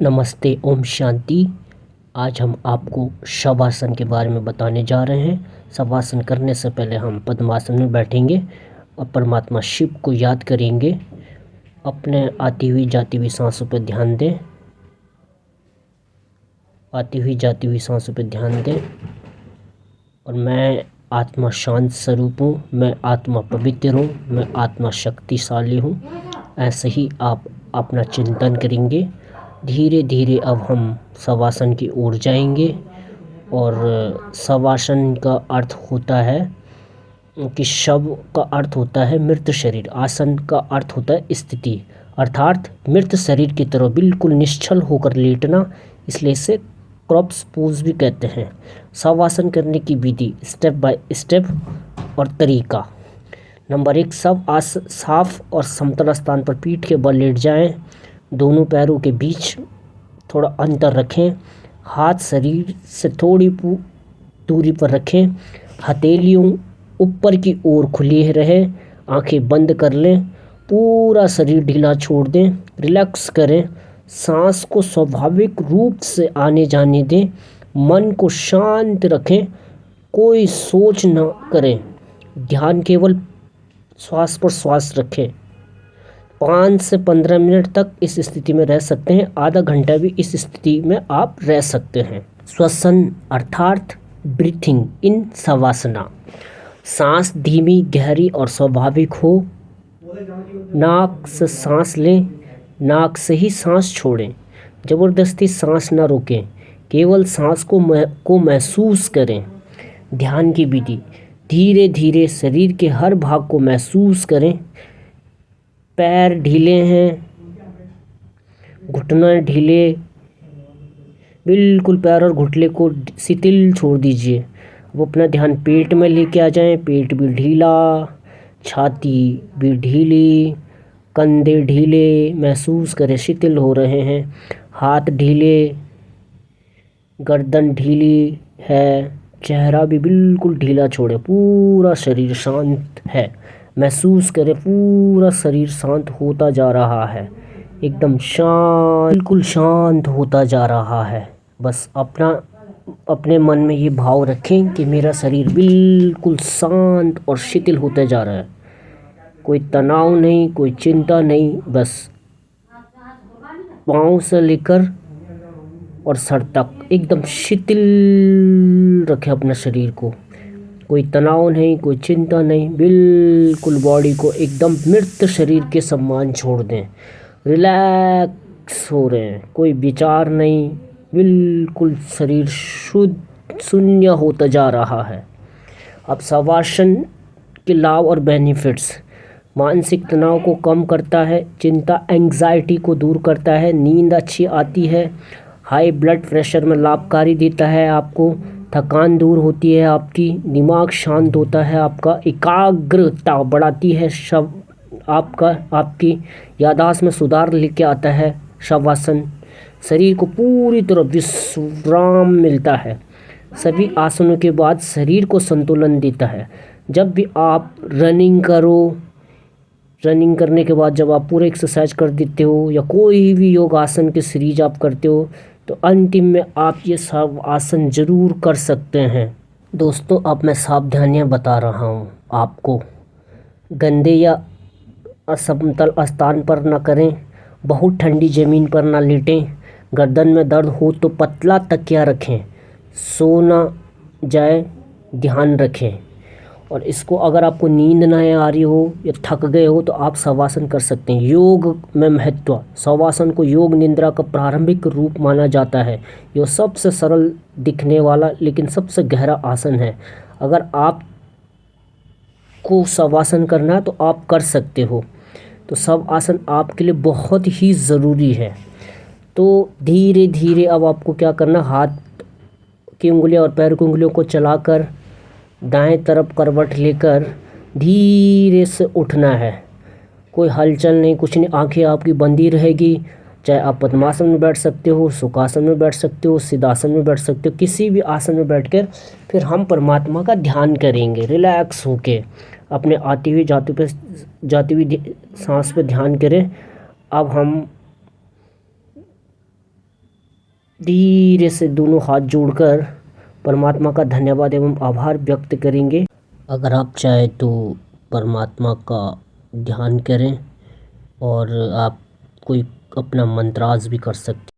नमस्ते, ओम शांति। आज हम आपको शवासन के बारे में बताने जा रहे हैं। शवासन करने से पहले हम पद्मासन में बैठेंगे और परमात्मा शिव को याद करेंगे। अपने आती हुई जाती हुई सांसों पर ध्यान दें। आती हुई जाती हुई सांसों पर ध्यान दें। और मैं आत्मा शांत स्वरूप हूँ, मैं आत्मा पवित्र हूँ, मैं आत्मा शक्तिशाली हूँ। ऐसे ही आप अपना चिंतन करेंगे। धीरे धीरे अब हम शवासन की ओर जाएंगे। और शवासन का अर्थ होता है कि शव का अर्थ होता है मृत शरीर, आसन का अर्थ होता है स्थिति, अर्थात मृत शरीर की तरह बिल्कुल निश्चल होकर लेटना, इसलिए इसे क्रॉप्स पोज भी कहते हैं। शवासन करने की विधि, स्टेप बाय स्टेप और तरीका। नंबर 1, साफ और समतल स्थान पर पीठ के बल लेट जाएं। दोनों पैरों के बीच थोड़ा अंतर रखें। हाथ शरीर से थोड़ी दूरी पर रखें। हथेलियों ऊपर की ओर खुली रहे। आंखें बंद कर लें। पूरा शरीर ढीला छोड़ दें। रिलैक्स करें। सांस को स्वाभाविक रूप से आने जाने दें। मन को शांत रखें। कोई सोच न करें। ध्यान केवल श्वास पर श्वास रखें। 5 से 15 मिनट तक इस स्थिति में रह सकते हैं। आधा घंटा भी इस स्थिति में आप रह सकते हैं। श्वसन अर्थात ब्रीथिंग इन शवासना। सांस धीमी, गहरी और स्वाभाविक हो। नाक से सांस लें, नाक से ही सांस छोड़ें। ज़बरदस्ती सांस न रोकें, केवल सांस को महसूस करें। ध्यान की विधि, धीरे धीरे शरीर के हर भाग को महसूस करें। पैर ढीले हैं, घुटने ढीले, बिल्कुल पैर और घुटने को शिथिल छोड़ दीजिए। वो अपना ध्यान पेट में लेके आ जाएं। पेट भी ढीला, छाती भी ढीली, कंधे ढीले महसूस करें, शिथिल हो रहे हैं। हाथ ढीले, गर्दन ढीली है, चेहरा भी बिल्कुल ढीला छोड़े। पूरा शरीर शांत है। महसूस करें पूरा शरीर शांत होता जा रहा है, एकदम शांत, बिल्कुल शांत होता जा रहा है। बस अपने मन में ये भाव रखें कि मेरा शरीर बिल्कुल शांत और शिथिल होता जा रहा है। कोई तनाव नहीं, कोई चिंता नहीं, बस पाँव से लेकर और सर तक एकदम शिथिल रखें अपने शरीर को। कोई तनाव नहीं, कोई चिंता नहीं, बिल्कुल बॉडी को एकदम मृत शरीर के समान छोड़ दें। रिलैक्स हो रहे हैं, कोई विचार नहीं, बिल्कुल शरीर शुद्ध शून्य होता जा रहा है। अब शवासन के लाभ और बेनिफिट्स। मानसिक तनाव को कम करता है, चिंता एंग्जाइटी को दूर करता है, नींद अच्छी आती है, हाई ब्लड प्रेशर में लाभकारी देता है आपको, थकान दूर होती है आपकी, दिमाग शांत होता है आपका, एकाग्रता बढ़ाती है, आपकी याददाश्त में सुधार लेके आता है शवासन। शरीर को पूरी तरह विश्राम मिलता है। सभी आसनों के बाद शरीर को संतुलन देता है। जब भी आप रनिंग करने के बाद जब आप पूरे एक्सरसाइज कर देते हो या कोई भी योग आसन की सीरीज आप करते हो, तो अंतिम में आप ये सब आसन जरूर कर सकते हैं। दोस्तों, अब मैं सावधानियां बता रहा हूँ आपको। गंदे या असमतल स्थान पर ना करें। बहुत ठंडी ज़मीन पर ना लेटें। गर्दन में दर्द हो तो पतला तकिया रखें। सो ना जाए, ध्यान रखें। और इसको अगर आपको नींद ना आ रही हो या थक गए हो तो आप शवासन कर सकते हैं। योग में महत्व। शवासन को योग निद्रा का प्रारंभिक रूप माना जाता है। यह सबसे सरल दिखने वाला लेकिन सबसे गहरा आसन है। अगर आप को शवासन करना है तो आप कर सकते हो। तो सब आसन आपके लिए बहुत ही ज़रूरी है। तो धीरे धीरे अब आपको क्या करना, हाथ की उंगलियां और पैर की उंगलियों को चलाकर दाएं तरफ करवट लेकर धीरे से उठना है। कोई हलचल नहीं, कुछ नहीं, आंखें आपकी बंदी रहेगी। चाहे आप पद्मासन में बैठ सकते हो, सुखासन में बैठ सकते हो, सिद्धासन में बैठ सकते हो, किसी भी आसन में बैठकर फिर हम परमात्मा का ध्यान करेंगे रिलैक्स होके। अपने आती हुई जाती हुई सांस पे ध्यान करें। अब हम धीरे से दोनों हाथ जोड़कर परमात्मा का धन्यवाद एवं आभार व्यक्त करेंगे। अगर आप चाहे तो परमात्मा का ध्यान करें और आप कोई अपना मंत्राज भी कर सकते हैं।